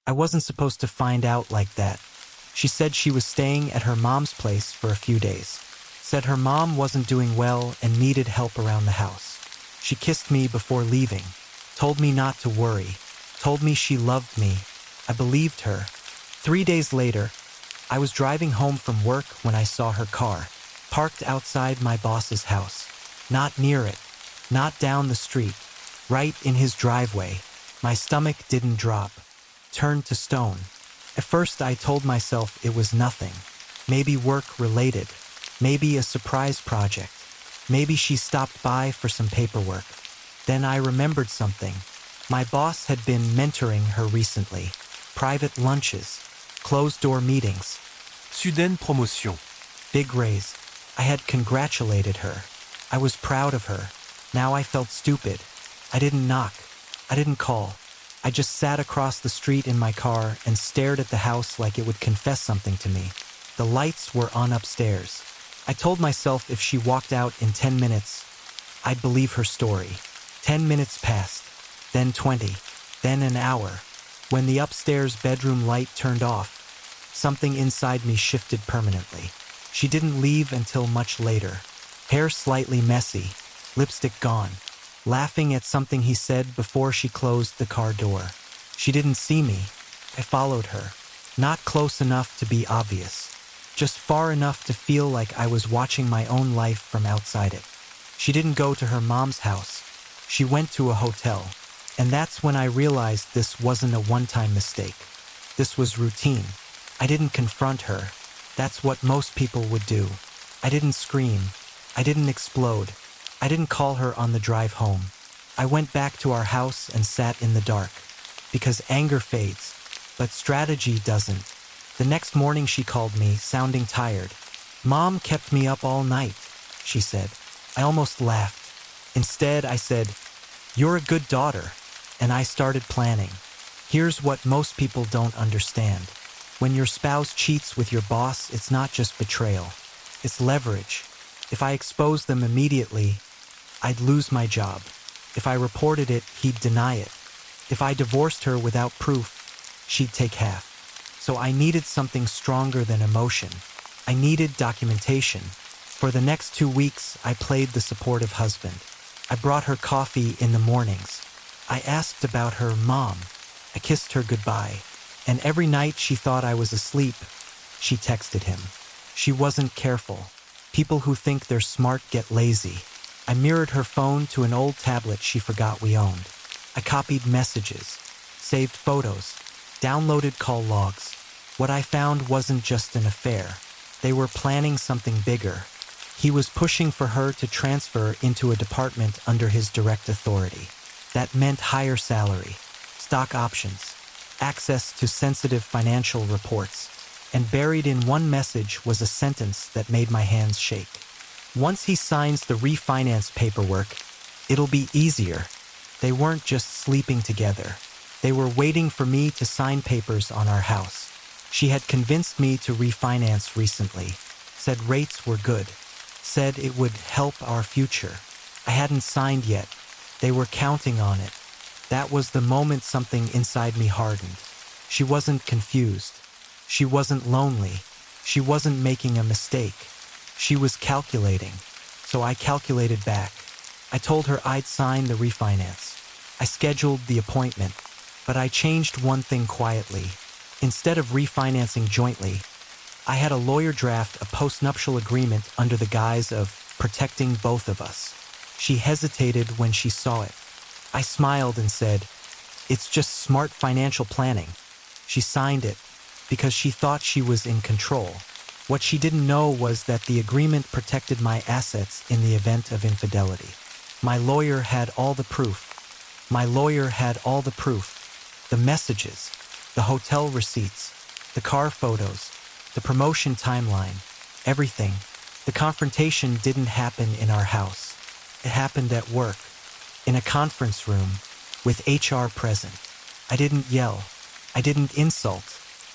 I wasn't supposed to find out like that. She said she was staying at her mom's place for a few days. Said her mom wasn't doing well and needed help around the house. She kissed me before leaving, told me not to worry, told me she loved me. I believed her. 3 days later, I was driving home from work when I saw her car, parked outside my boss's house. Not near it, not down the street, right in his driveway. My stomach didn't drop, turned to stone. At first I told myself it was nothing, maybe work-related, maybe a surprise project, maybe she stopped by for some paperwork. Then I remembered something. My boss had been mentoring her recently. Private lunches, closed-door meetings. Soudaine promotion. Big raise. I had congratulated her. I was proud of her. Now I felt stupid. I didn't knock. I didn't call. I just sat across the street in my car and stared at the house like it would confess something to me. The lights were on upstairs. I told myself if she walked out in 10 minutes, I'd believe her story. 10 minutes passed, then 20, then an hour. When the upstairs bedroom light turned off, something inside me shifted permanently. She didn't leave until much later. Hair slightly messy, lipstick gone, laughing at something he said before she closed the car door. She didn't see me. I followed her. Not close enough to be obvious. Just far enough to feel like I was watching my own life from outside it. She didn't go to her mom's house. She went to a hotel. And that's when I realized this wasn't a one-time mistake. This was routine. I didn't confront her. That's what most people would do. I didn't scream. I didn't explode. I didn't call her on the drive home. I went back to our house and sat in the dark. Because anger fades, but strategy doesn't. The next morning she called me, sounding tired. "Mom kept me up all night," she said. I almost laughed. Instead, I said, "You're a good daughter." And I started planning. Here's what most people don't understand. When your spouse cheats with your boss, it's not just betrayal. It's leverage. If I exposed them immediately, I'd lose my job. If I reported it, he'd deny it. If I divorced her without proof, she'd take half. So I needed something stronger than emotion. I needed documentation. For the next 2 weeks, I played the supportive husband. I brought her coffee in the mornings. I asked about her mom. I kissed her goodbye. And every night she thought I was asleep, she texted him. She wasn't careful. People who think they're smart get lazy. I mirrored her phone to an old tablet she forgot we owned. I copied messages, saved photos, downloaded call logs. What I found wasn't just an affair. They were planning something bigger. He was pushing for her to transfer into a department under his direct authority. That meant higher salary, stock options, access to sensitive financial reports, and buried in one message was a sentence that made my hands shake. Once he signs the refinance paperwork, it'll be easier. They weren't just sleeping together. They were waiting for me to sign papers on our house. She had convinced me to refinance recently, said rates were good, said it would help our future. I hadn't signed yet. They were counting on it. That was the moment something inside me hardened. She wasn't confused. She wasn't lonely. She wasn't making a mistake. She was calculating. So I calculated back. I told her I'd sign the refinance. I scheduled the appointment, but I changed one thing quietly. Instead of refinancing jointly, I had a lawyer draft a postnuptial agreement under the guise of protecting both of us. She hesitated when she saw it. I smiled and said, "It's just smart financial planning." She signed it because she thought she was in control. What she didn't know was that the agreement protected my assets in the event of infidelity. My lawyer had all the proof. My lawyer had all the proof. The messages, the hotel receipts, the car photos, the promotion timeline, everything. The confrontation didn't happen in our house. It happened at work, in a conference room, with HR present. I didn't yell. I didn't insult.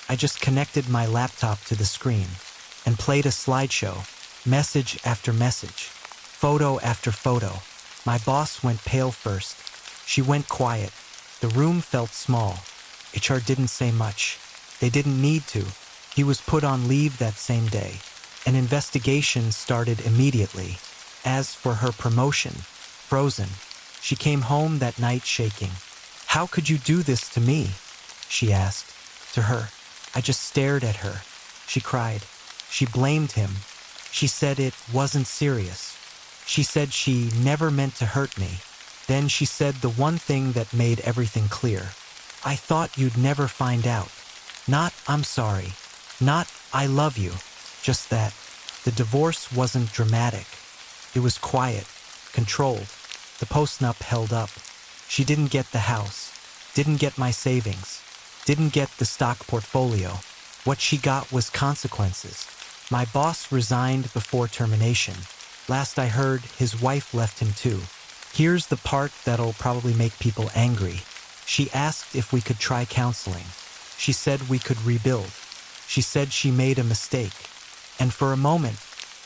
I just connected my laptop to the screen and played a slideshow, message after message, photo after photo. My boss went pale first. She went quiet. The room felt small. HR didn't say much. They didn't need to. He was put on leave that same day. An investigation started immediately. As for her promotion, frozen. She came home that night shaking. "How could you do this to me?" she asked. To her. I just stared at her. She cried. She blamed him. She said it wasn't serious. She said she never meant to hurt me. Then she said the one thing that made everything clear. "I thought you'd never find out. Not, I'm sorry. Not, I love you. Just that." The divorce wasn't dramatic. It was quiet, controlled. The postnup held up. She didn't get the house, didn't get my savings, didn't get the stock portfolio. What she got was consequences. My boss resigned before termination. Last I heard, his wife left him too. Here's the part that'll probably make people angry. She asked if we could try counseling. She said we could rebuild. She said she made a mistake. And for a moment,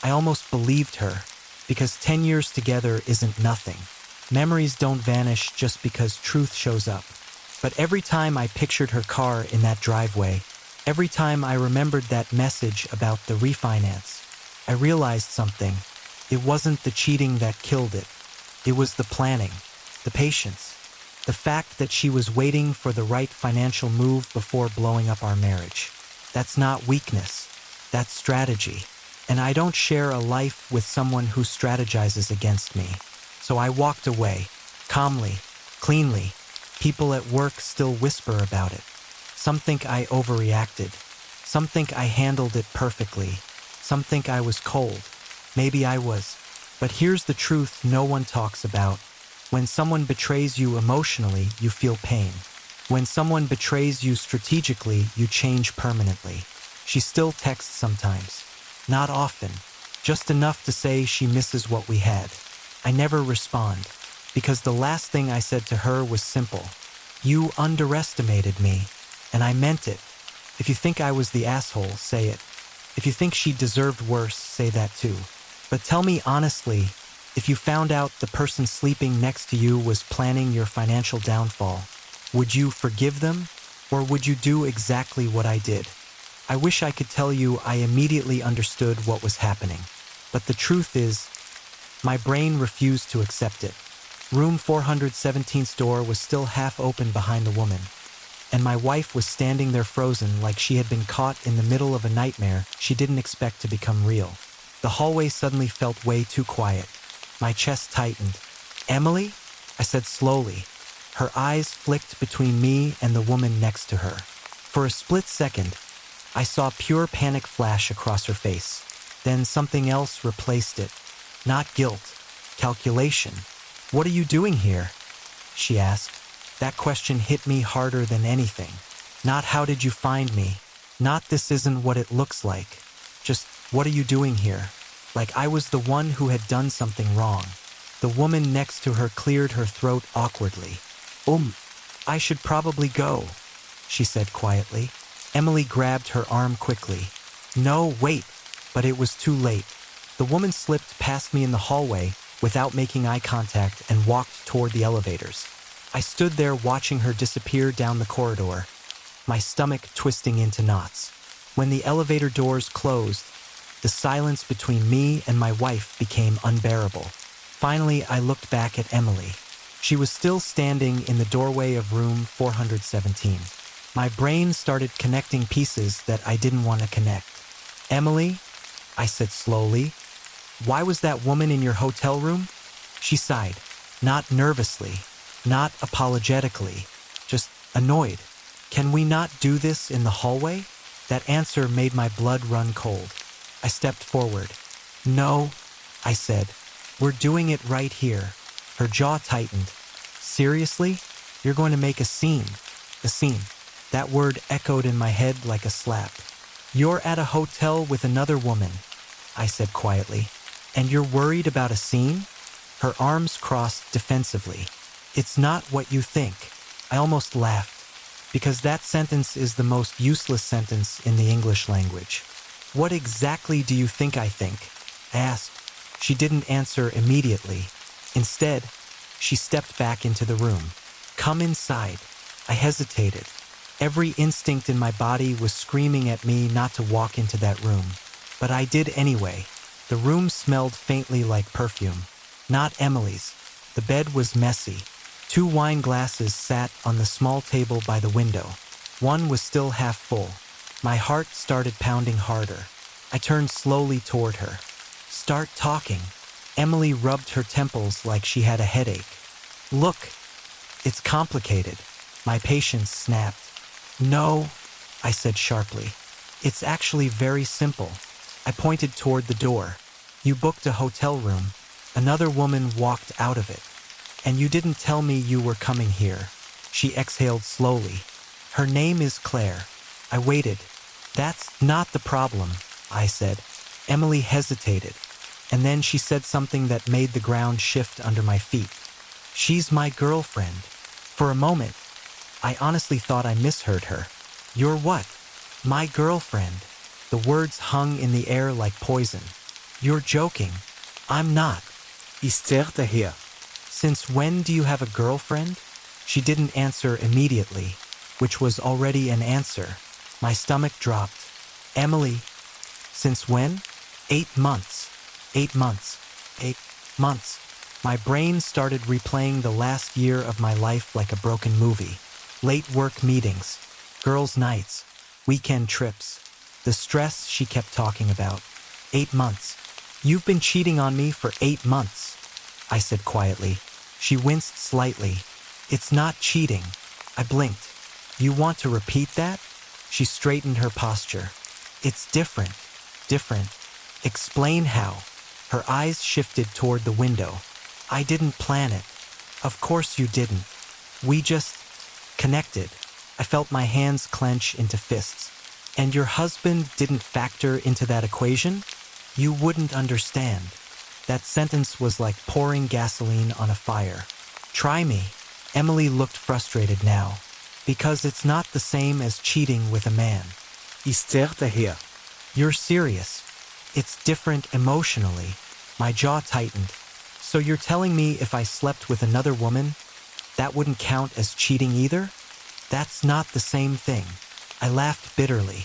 I almost believed her, because 10 years together isn't nothing. Memories don't vanish just because truth shows up. But every time I pictured her car in that driveway, every time I remembered that message about the refinance, I realized something. It wasn't the cheating that killed it. It was the planning, the patience, the fact that she was waiting for the right financial move before blowing up our marriage. That's not weakness. That's strategy. And I don't share a life with someone who strategizes against me. So I walked away, calmly, cleanly. People at work still whisper about it. Some think I overreacted. Some think I handled it perfectly. Some think I was cold. Maybe I was. But here's the truth no one talks about. When someone betrays you emotionally, you feel pain. When someone betrays you strategically, you change permanently. She still texts sometimes. Not often. Just enough to say she misses what we had. I never respond, because the last thing I said to her was simple. You underestimated me, and I meant it. If you think I was the asshole, say it. If you think she deserved worse, say that too. But tell me honestly, if you found out the person sleeping next to you was planning your financial downfall, would you forgive them, or would you do exactly what I did? I wish I could tell you I immediately understood what was happening. But the truth is, my brain refused to accept it. Room 417's door was still half open behind the woman, and my wife was standing there frozen like she had been caught in the middle of a nightmare she didn't expect to become real. The hallway suddenly felt way too quiet. My chest tightened. "Emily?" I said slowly. Her eyes flicked between me and the woman next to her. For a split second, I saw pure panic flash across her face. Then something else replaced it. Not guilt. Calculation. "What are you doing here?" she asked. That question hit me harder than anything. Not "how did you find me?" Not "this isn't what it looks like." Just "what are you doing here?" Like I was the one who had done something wrong. The woman next to her cleared her throat awkwardly. I should probably go," she said quietly. Emily grabbed her arm quickly. "No, wait." But it was too late. The woman slipped past me in the hallway without making eye contact and walked toward the elevators. I stood there watching her disappear down the corridor, my stomach twisting into knots. When the elevator doors closed, the silence between me and my wife became unbearable. Finally, I looked back at Emily. She was still standing in the doorway of room 417. My brain started connecting pieces that I didn't want to connect. "Emily," I said slowly, "why was that woman in your hotel room?" She sighed, not nervously, not apologetically, just annoyed. "Can we not do this in the hallway?" That answer made my blood run cold. I stepped forward. "No," I said, "we're doing it right here." Her jaw tightened. "Seriously? You're going to make a scene?" A scene. That word echoed in my head like a slap. "You're at a hotel with another woman," I said quietly, "and you're worried about a scene?" Her arms crossed defensively. "It's not what you think." I almost laughed, because that sentence is the most useless sentence in the English language. "What exactly do you think I think?" I asked. She didn't answer immediately. Instead, she stepped back into the room. "Come inside." I hesitated. Every instinct in my body was screaming at me not to walk into that room. But I did anyway. The room smelled faintly like perfume. Not Emily's. The bed was messy. 2 wine glasses sat on the small table by the window. One was still half full. My heart started pounding harder. I turned slowly toward her. "Start talking." Emily rubbed her temples like she had a headache. "Look, it's complicated." My patience snapped. "No," I said sharply. "It's actually very simple." I pointed toward the door. "You booked a hotel room. Another woman walked out of it. And you didn't tell me you were coming here." She exhaled slowly. "Her name is Claire." I waited. "That's not the problem," I said. Emily hesitated, and then she said something that made the ground shift under my feet. "She's my girlfriend." For a moment, I honestly thought I misheard her. "You're what?" "My girlfriend." The words hung in the air like poison. "You're joking." "I'm not." Esther here. "Since when do you have a girlfriend?" She didn't answer immediately, which was already an answer. My stomach dropped. "Emily, since when?" 8 months. 8 months. 8 months. My brain started replaying the last year of my life like a broken movie. Late work meetings, girls' nights, weekend trips. The stress she kept talking about. 8 months. "You've been cheating on me for 8 months," I said quietly. She winced slightly. "It's not cheating." I blinked. "You want to repeat that?" She straightened her posture. "It's different." "Different? Explain how." Her eyes shifted toward the window. "I didn't plan it." "Of course you didn't. We just connected." I felt my hands clench into fists. "And your husband didn't factor into that equation?" "You wouldn't understand." That sentence was like pouring gasoline on a fire. "Try me." Emily looked frustrated now. "Because it's not the same as cheating with a man." Esther here. "You're serious." "It's different emotionally." My jaw tightened. "So you're telling me if I slept with another woman, that wouldn't count as cheating either?" "That's not the same thing." I laughed bitterly.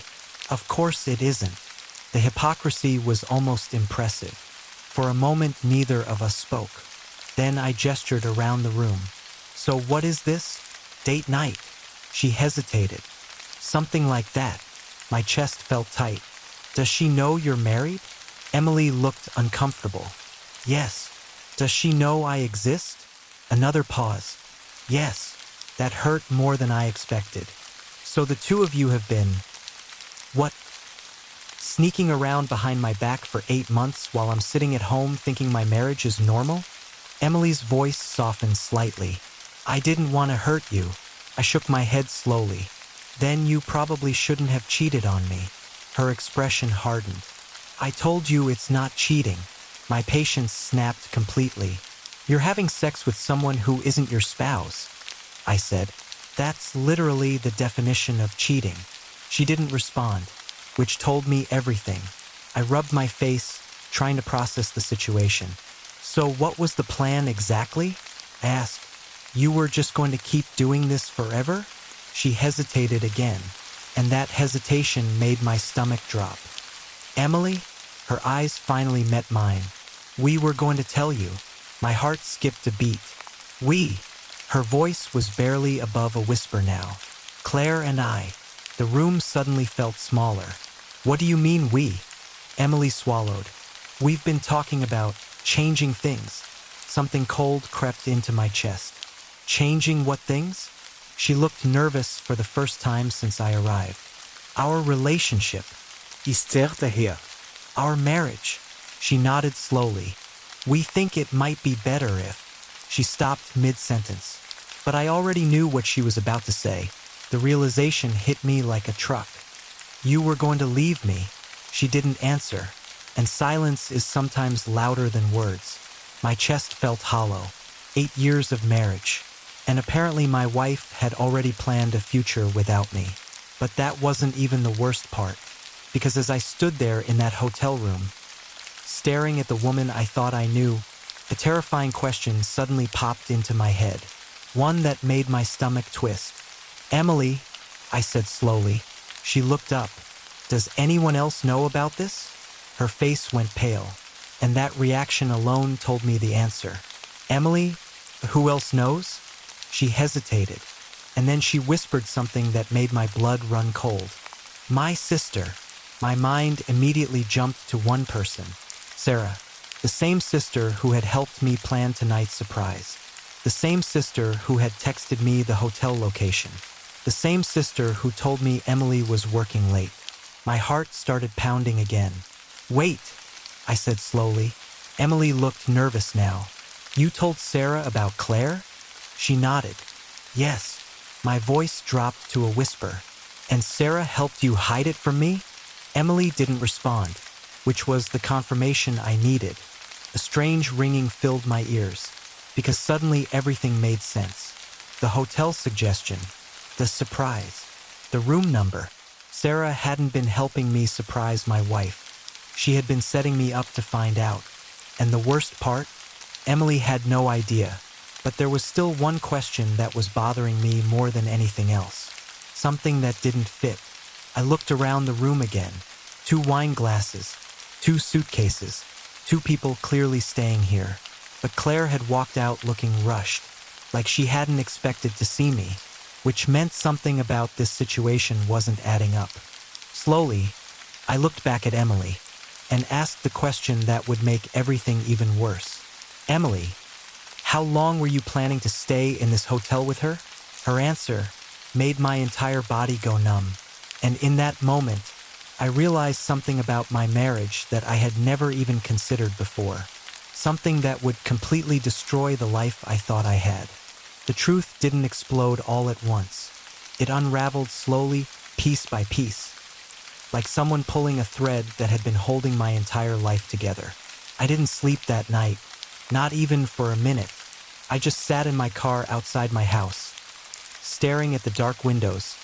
"Of course it isn't." The hypocrisy was almost impressive. For a moment, neither of us spoke. Then I gestured around the room. "So what is this? Date night?" She hesitated. "Something like that." My chest felt tight. "Does she know you're married?" Emily looked uncomfortable. "Yes." "Does she know I exist?" Another pause. "Yes." That hurt more than I expected. "So the two of you have been... what? Sneaking around behind my back for 8 months while I'm sitting at home thinking my marriage is normal?" Emily's voice softened slightly. "I didn't want to hurt you." I shook my head slowly. "Then you probably shouldn't have cheated on me." Her expression hardened. "I told you it's not cheating." My patience snapped completely. "You're having sex with someone who isn't your spouse," I said. "That's literally the definition of cheating." She didn't respond, which told me everything. I rubbed my face, trying to process the situation. "So what was the plan exactly?" I asked. "You were just going to keep doing this forever?" She hesitated again, and that hesitation made my stomach drop. "Emily?" Her eyes finally met mine. "We were going to tell you." My heart skipped a beat. "We?" Her voice was barely above a whisper now. "Claire and I." The room suddenly felt smaller. "What do you mean, we?" Emily swallowed. "We've been talking about changing things." Something cold crept into my chest. "Changing what things?" She looked nervous for the first time since I arrived. "Our relationship." Esther here. "Our marriage." She nodded slowly. "We think it might be better if..." She stopped mid-sentence. But I already knew what she was about to say. The realization hit me like a truck. "You were going to leave me." She didn't answer, and silence is sometimes louder than words. My chest felt hollow. 8 years of marriage. And apparently my wife had already planned a future without me. But that wasn't even the worst part. Because as I stood there in that hotel room, staring at the woman I thought I knew, a terrifying question suddenly popped into my head. One that made my stomach twist. "Emily, I said slowly. She looked up. Does anyone else know about this? Her face went pale, and that reaction alone told me the answer. Emily? Who else knows? She hesitated, and then she whispered something that made my blood run cold. My sister. My mind immediately jumped to one person, Sarah, the same sister who had helped me plan tonight's surprise, the same sister who had texted me the hotel location, the same sister who told me Emily was working late. My heart started pounding again. Wait, I said slowly. Emily looked nervous now. You told Sarah about Claire? She nodded. Yes. My voice dropped to a whisper. And Sarah helped you hide it from me? Emily didn't respond, which was the confirmation I needed. A strange ringing filled my ears, because suddenly everything made sense. The hotel suggestion, the surprise, the room number. Sarah hadn't been helping me surprise my wife. She had been setting me up to find out. And the worst part? Emily had no idea. But there was still one question that was bothering me more than anything else. Something that didn't fit. I looked around the room again. 2 wine glasses, 2 suitcases, 2 people clearly staying here. But Claire had walked out looking rushed, like she hadn't expected to see me, which meant something about this situation wasn't adding up. Slowly, I looked back at Emily and asked the question that would make everything even worse. Emily, how long were you planning to stay in this hotel with her? Her answer made my entire body go numb, and in that moment, I realized something about my marriage that I had never even considered before. Something that would completely destroy the life I thought I had. The truth didn't explode all at once. It unraveled slowly, piece by piece, like someone pulling a thread that had been holding my entire life together. I didn't sleep that night, not even for a minute. I just sat in my car outside my house, staring at the dark windows,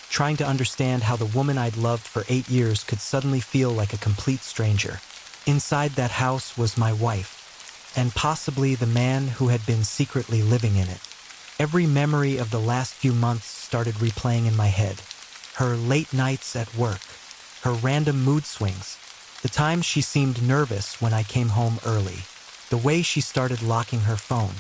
trying to understand how the woman I'd loved for 8 years could suddenly feel like a complete stranger. Inside that house was my wife, and possibly the man who had been secretly living in it. Every memory of the last few months started replaying in my head. Her late nights at work, her random mood swings, the times she seemed nervous when I came home early, the way she started locking her phone,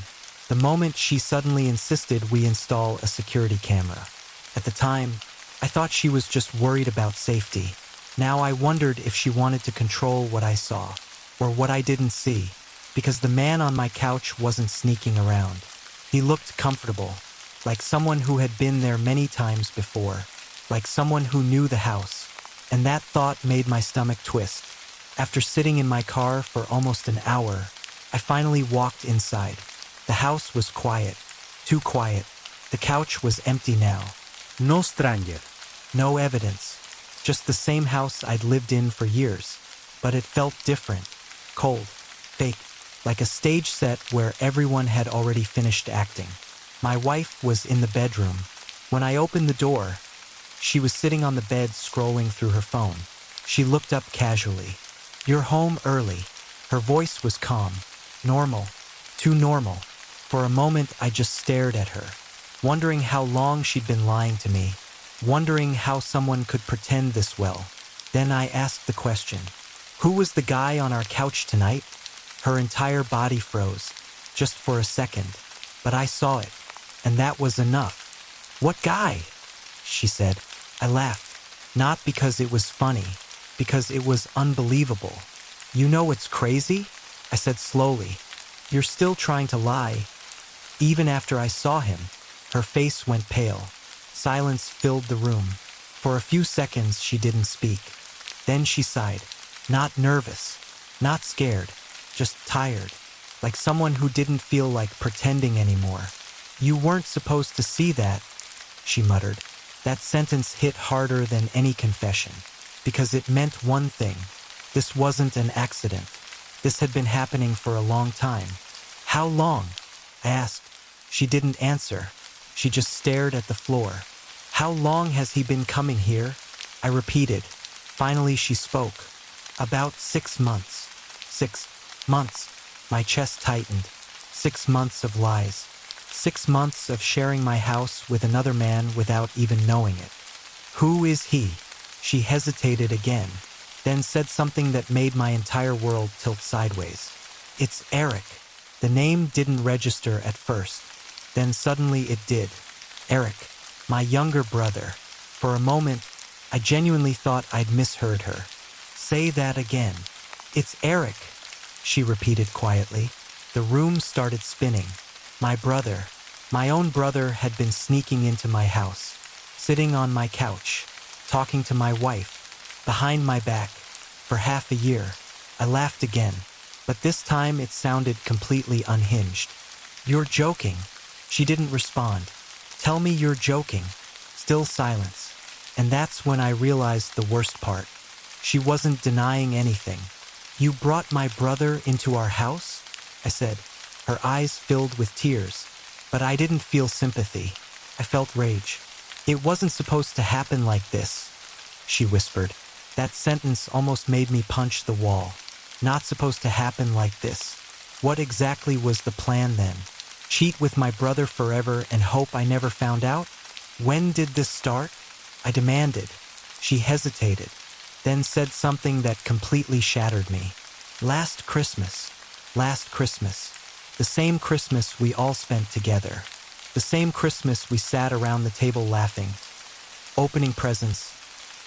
the moment she suddenly insisted we install a security camera. At the time, I thought she was just worried about safety. Now I wondered if she wanted to control what I saw, or what I didn't see, because the man on my couch wasn't sneaking around. He looked comfortable, like someone who had been there many times before, like someone who knew the house, and that thought made my stomach twist. After sitting in my car for almost an hour, I finally walked inside. The house was quiet, too quiet. The couch was empty now. No stranger. No evidence. Just the same house I'd lived in for years. But it felt different. Cold. Fake. Like a stage set where everyone had already finished acting. My wife was in the bedroom. When I opened the door, she was sitting on the bed scrolling through her phone. She looked up casually. You're home early. Her voice was calm. Normal. Too normal. For a moment, I just stared at her, wondering how long she'd been lying to me, wondering how someone could pretend this well. Then I asked the question, who was the guy on our couch tonight? Her entire body froze, just for a second, but I saw it, and that was enough. What guy? She said. I laughed, not because it was funny, because it was unbelievable. You know what's crazy? I said slowly. You're still trying to lie. Even after I saw him, her face went pale. Silence filled the room. For a few seconds, she didn't speak. Then she sighed. Not nervous, not scared, just tired, like someone who didn't feel like pretending anymore. You weren't supposed to see that, she muttered. That sentence hit harder than any confession, because it meant one thing. This wasn't an accident. This had been happening for a long time. How long? I asked. She didn't answer. She just stared at the floor. How long has he been coming here? I repeated. Finally she spoke. About 6 months. 6 months. My chest tightened. 6 months of lies. 6 months of sharing my house with another man without even knowing it. Who is he? She hesitated again, then said something that made my entire world tilt sideways. It's Eric. The name didn't register at first. Then suddenly it did. Eric, my younger brother. For a moment, I genuinely thought I'd misheard her. Say that again. It's Eric, she repeated quietly. The room started spinning. My brother, my own brother, had been sneaking into my house, sitting on my couch, talking to my wife, behind my back, for half a year. I laughed again, but this time it sounded completely unhinged. You're joking. She didn't respond. Tell me you're joking. Still silence. And that's when I realized the worst part. She wasn't denying anything. You brought my brother into our house? I said, her eyes filled with tears. But I didn't feel sympathy. I felt rage. It wasn't supposed to happen like this, she whispered. That sentence almost made me punch the wall. Not supposed to happen like this. What exactly was the plan then? Cheat with my brother forever and hope I never found out? When did this start? I demanded. She hesitated, then said something that completely shattered me. Last Christmas. The same Christmas we all spent together. The same Christmas we sat around the table laughing, opening presents,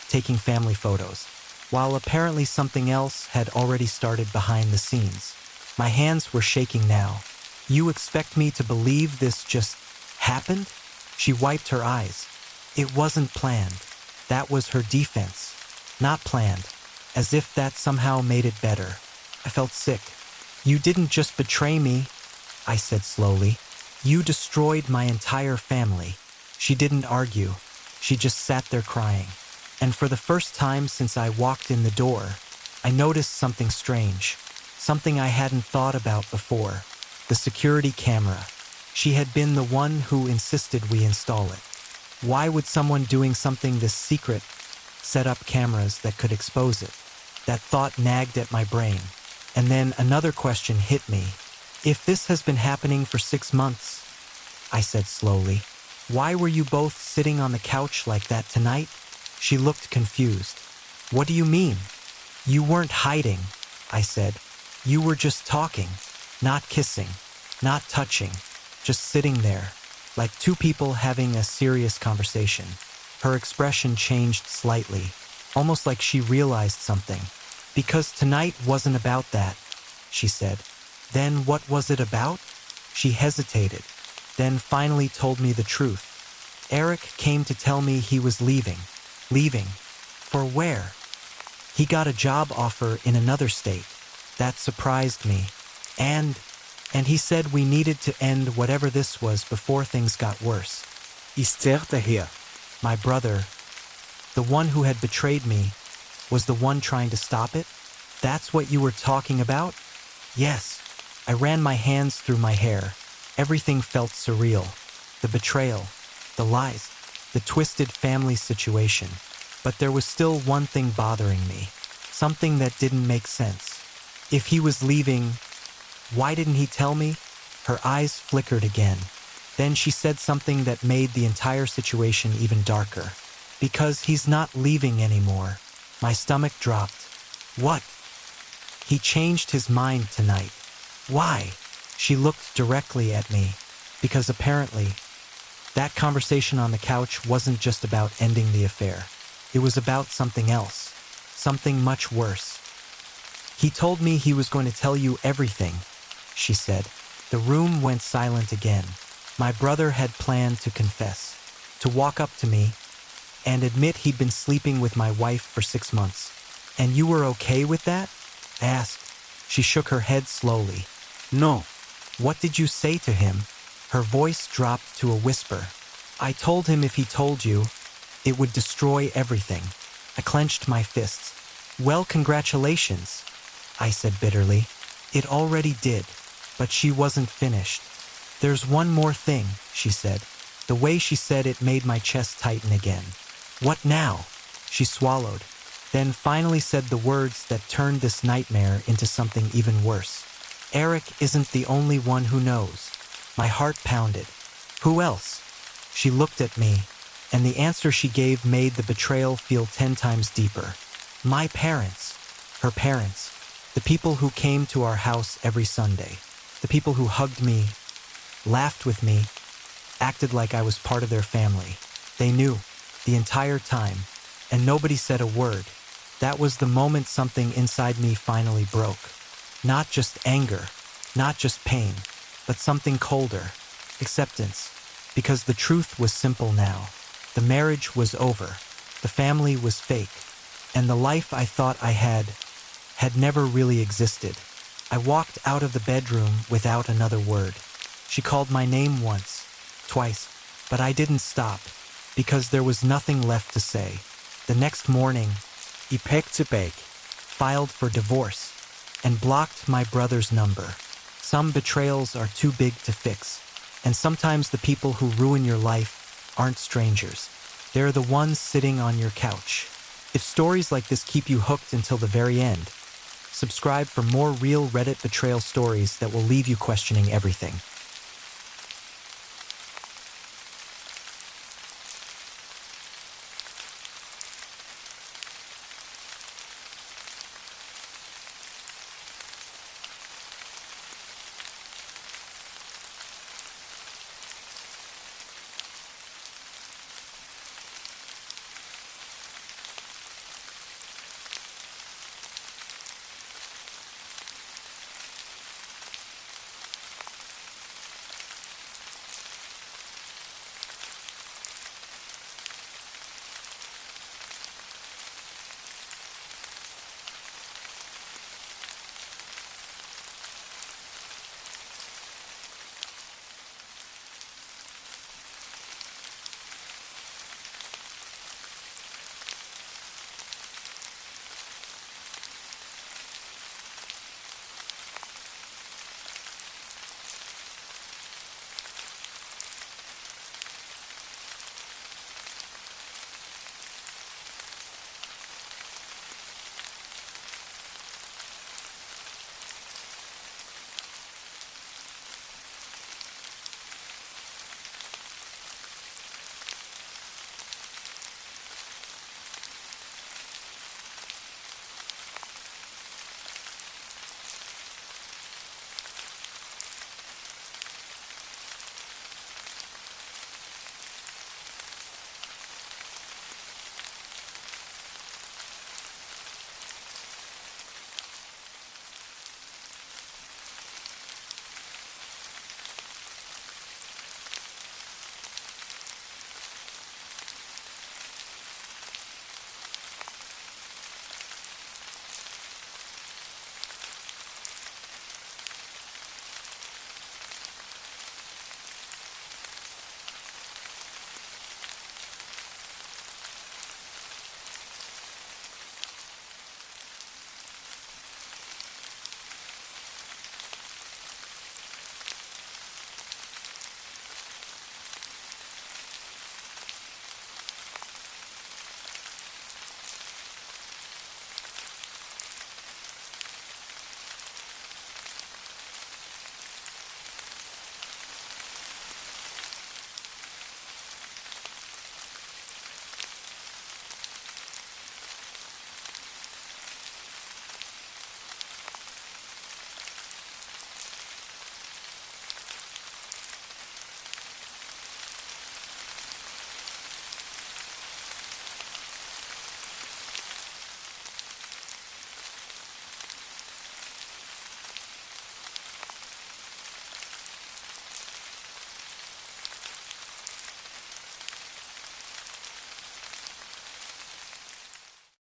taking family photos, while apparently something else had already started behind the scenes. My hands were shaking now. You expect me to believe this just happened? She wiped her eyes. It wasn't planned. That was her defense. Not planned. As if that somehow made it better. I felt sick. You didn't just betray me, I said slowly. You destroyed my entire family. She didn't argue. She just sat there crying. And for the first time since I walked in the door, I noticed something strange. Something I hadn't thought about before. The security camera. She had been the one who insisted we install it. Why would someone doing something this secret set up cameras that could expose it? That thought nagged at my brain. And then another question hit me. If this has been happening for 6 months, I said slowly, why were you both sitting on the couch like that tonight? She looked confused. What do you mean? You weren't hiding, I said. You were just talking, not kissing, not touching, just sitting there, like two people having a serious conversation. Her expression changed slightly, almost like she realized something. Because tonight wasn't about that, she said. Then what was it about? She hesitated, then finally told me the truth. Eric came to tell me he was leaving. Leaving? For where? He got a job offer in another state. That surprised me. And he said we needed to end whatever this was before things got worse. Daher. My brother, the one who had betrayed me, was the one trying to stop it? That's what you were talking about? Yes. I ran my hands through my hair. Everything felt surreal. The betrayal, the lies, the twisted family situation. But there was still one thing bothering me. Something that didn't make sense. If he was leaving, why didn't he tell me? Her eyes flickered again. Then she said something that made the entire situation even darker. Because he's not leaving anymore. My stomach dropped. What? He changed his mind tonight. Why? She looked directly at me. Because apparently, that conversation on the couch wasn't just about ending the affair. It was about something else. Something much worse. He told me he was going to tell you everything, she said. The room went silent again. My brother had planned to confess, to walk up to me and admit he'd been sleeping with my wife for 6 months. And you were okay with that? I asked. She shook her head slowly. No. What did you say to him? Her voice dropped to a whisper. I told him if he told you, it would destroy everything. I clenched my fists. Well, congratulations, I said bitterly. It already did, but she wasn't finished. There's one more thing, she said. The way she said it made my chest tighten again. What now? She swallowed, then finally said the words that turned this nightmare into something even worse. Eric isn't the only one who knows. My heart pounded. Who else? She looked at me, And the answer she gave made the betrayal feel 10 times deeper. My parents, her parents, the people who came to our house every Sunday, the people who hugged me, laughed with me, acted like I was part of their family. They knew, the entire time, and nobody said a word. That was the moment something inside me finally broke. Not just anger, not just pain, but something colder, acceptance. Because the truth was simple now. The marriage was over, the family was fake, and the life I thought I had never really existed. I walked out of the bedroom without another word. She called my name once, twice, but I didn't stop, because there was nothing left to say. The next morning, I pek tilbage. filed for divorce, and blocked my brother's number. Some betrayals are too big to fix, and sometimes the people who ruin your life aren't strangers. They're the ones sitting on your couch. If stories like this keep you hooked until the very end, subscribe for more real Reddit betrayal stories that will leave you questioning everything.